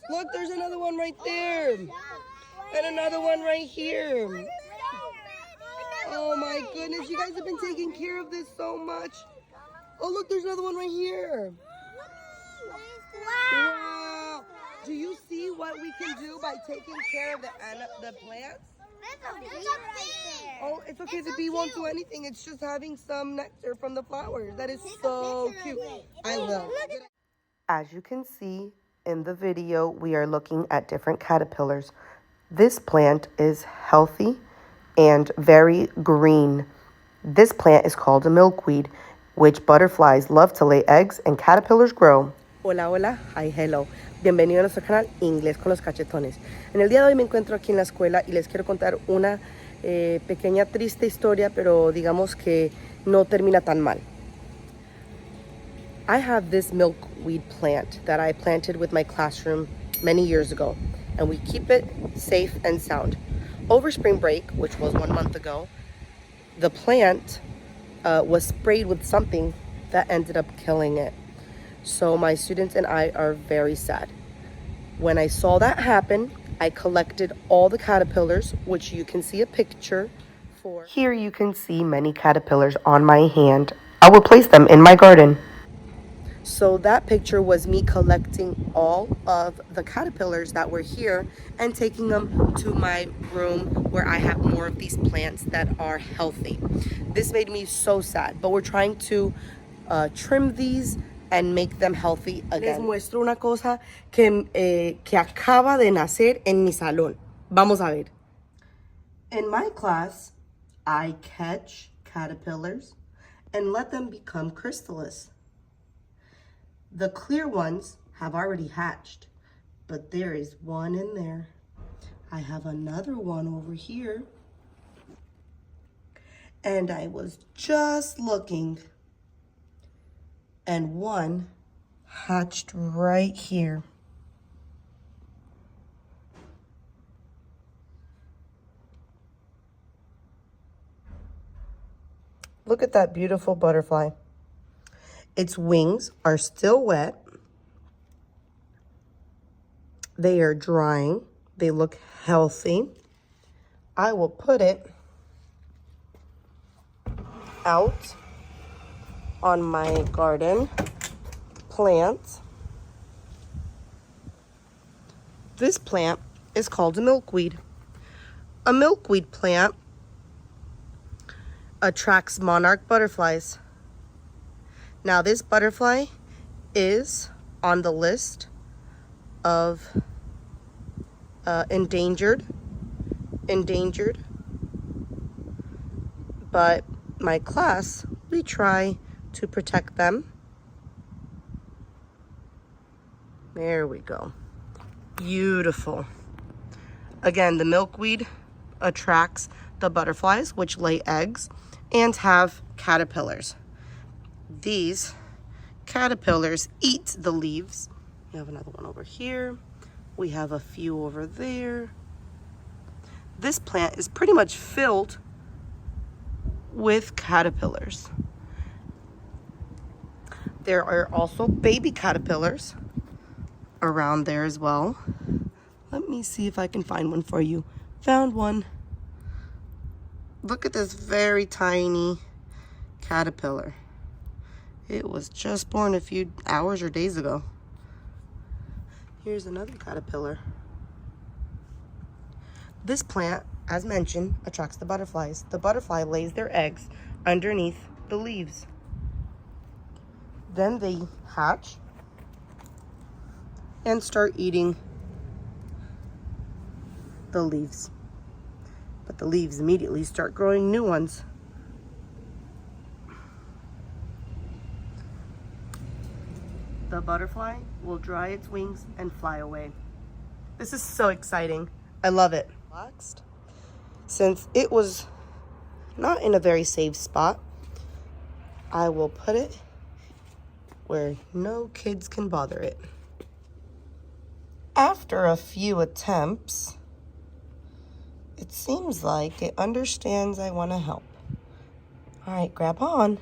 Look, there's another one right there. And another one right here. Oh my goodness, you guys have been taking care of this so much. Oh, look, there's another one right here. Wow. Do you see what we can do by taking care of the plants? Oh, it's okay. The bee won't do anything. It's just having some nectar from the flowers. That is so cute. I love it. As you can see in the video, we are looking at different caterpillars. This plant is healthy and very green. This plant is called a milkweed, which butterflies love to lay eggs and caterpillars grow. Hola, hola, hi, hello. Bienvenido a nuestro canal Inglés con los cachetones. En el día de hoy me encuentro aquí en la escuela y les quiero contar una pequeña triste historia, pero digamos que no termina tan mal. I have this milkweed plant that I planted with my classroom many years ago, and we keep it safe and sound. Over spring break, which was 1 month ago, the plant was sprayed with something that ended up killing it. So my students and I are very sad. When I saw that happen, I collected all the caterpillars, which you can see a picture for. Here you can see many caterpillars on my hand. I will place them in my garden. So that picture was me collecting all of the caterpillars that were here and taking them to my room where I have more of these plants that are healthy. This made me so sad, but we're trying to trim these and make them healthy again. Les muestro una cosa que acaba de nacer en mi salón. Vamos a ver. In my class, I catch caterpillars and let them become chrysalis. The clear ones have already hatched, but there is one in there. I have another one over here. And I was just looking, and one hatched right here. Look at that beautiful butterfly. Its wings are still wet. They are drying. They look healthy. I will put it out on my garden plant. This plant is called a milkweed. A milkweed plant attracts monarch butterflies. Now, this butterfly is on the list of endangered, but my class, we try to protect them. There we go. Beautiful. Again, the milkweed attracts the butterflies, which lay eggs and have caterpillars. These caterpillars eat the leaves. We have another one over here. We have a few over there. This plant is pretty much filled with caterpillars. There are also baby caterpillars around there as well. Let me see if I can find one for you. Found one. Look at this very tiny caterpillar. It was just born a few hours or days ago. Here's another caterpillar. This plant, as mentioned, attracts the butterflies. The butterfly lays their eggs underneath the leaves. Then they hatch and start eating the leaves. But the leaves immediately start growing new ones. The butterfly will dry its wings and fly away. This is so exciting. I love it. Since it was not in a very safe spot, I will put it where no kids can bother it. After a few attempts, it seems like it understands I want to help. All right, grab on.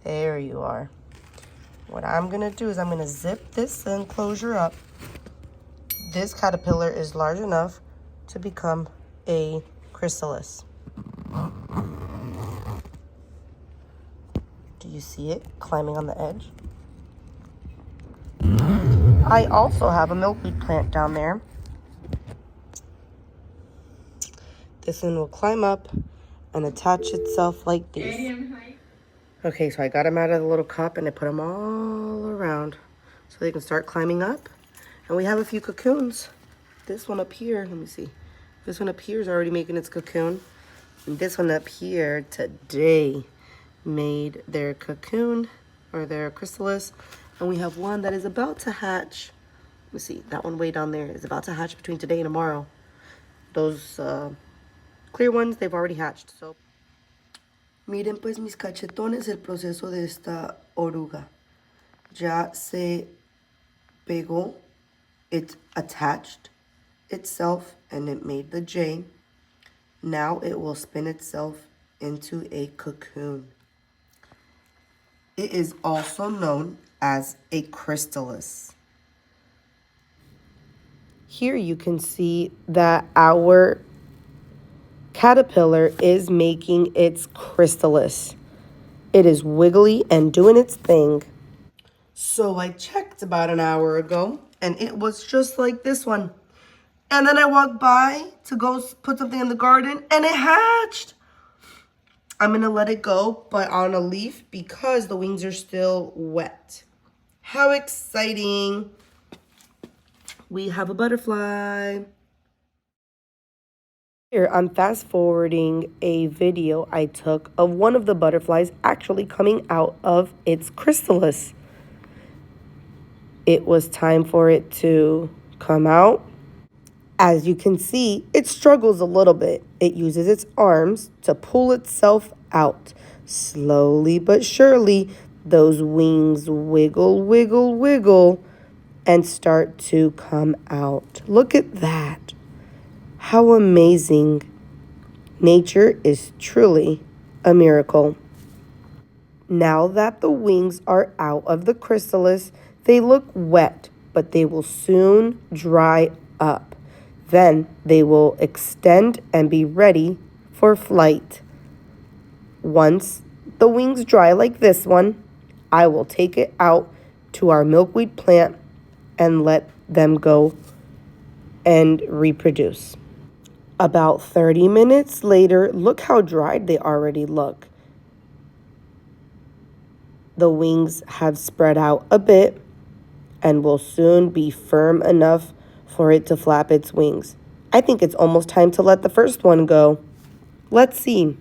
There you are. What I'm going to do is I'm going to zip this enclosure up this caterpillar is large enough to become a chrysalis. Do you see it climbing on the edge? I also have a milkweed plant down there. This one will climb up and attach itself like this. Okay, so I got them out of the little cup and I put them all around so they can start climbing up. And we have a few cocoons. This one up here, let me see. This one up here is already making its cocoon. And this one up here today made their cocoon or their chrysalis. And we have one that is about to hatch. Let me see, that one way down there is about to hatch between today and tomorrow. Those clear ones, they've already hatched. So, miren pues mis cachetones el proceso de esta oruga. Ya se pegó, it attached itself and it made the J. Now it will spin itself into a cocoon. It is also known as a chrysalis. Here you can see that our caterpillar is making its chrysalis. It is wiggly and doing its thing. So I checked about an hour ago and it was just like this one. And then I walked by to go put something in the garden and it hatched. I'm going to let it go, but on a leaf because the wings are still wet. How exciting. We have a butterfly. Here, I'm fast forwarding a video I took of one of the butterflies actually coming out of its chrysalis. It was time for it to come out. As you can see, it struggles a little bit. It uses its arms to pull itself out. Slowly but surely, those wings wiggle, wiggle, wiggle, and start to come out. Look at that. How amazing. Nature is truly a miracle. Now that the wings are out of the chrysalis, they look wet, but they will soon dry up. Then they will extend and be ready for flight. Once the wings dry like this one, I will take it out to our milkweed plant and let them go and reproduce. About 30 minutes later, look how dried they already look. The wings have spread out a bit and will soon be firm enough for it to flap its wings. I think it's almost time to let the first one go. Let's see.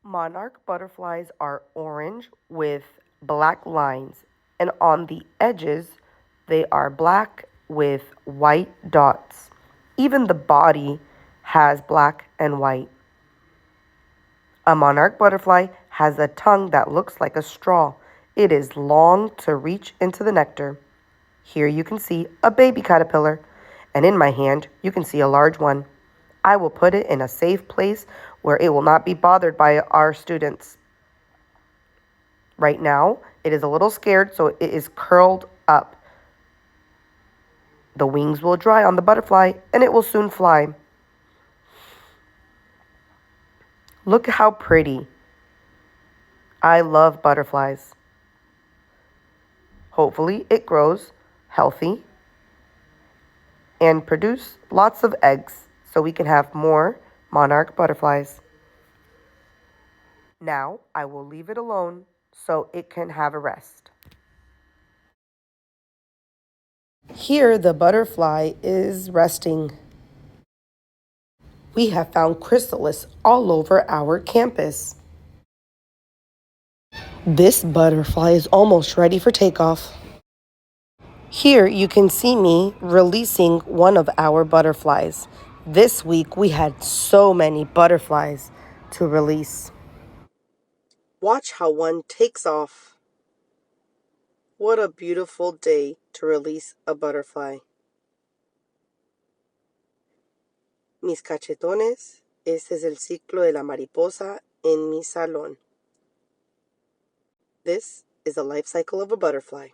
Monarch butterflies are orange with black lines, and on the edges, they are black with white dots. Even the body has black and white. A monarch butterfly has a tongue that looks like a straw. It is long to reach into the nectar. Here you can see a baby caterpillar, and in my hand you can see a large one. I will put it in a safe place where it will not be bothered by our students. Right now, it is a little scared, so it is curled up. The wings will dry on the butterfly, and it will soon fly. Look how pretty. I love butterflies. Hopefully, it grows healthy and produce lots of eggs so we can have more monarch butterflies. Now, I will leave it alone so it can have a rest. Here, the butterfly is resting. We have found chrysalis all over our campus. This butterfly is almost ready for takeoff. Here you can see me releasing one of our butterflies. This week we had so many butterflies to release. Watch how one takes off. What a beautiful day to release a butterfly. Mis cachetones, este es el ciclo de la mariposa en mi salón. This is the life cycle of a butterfly.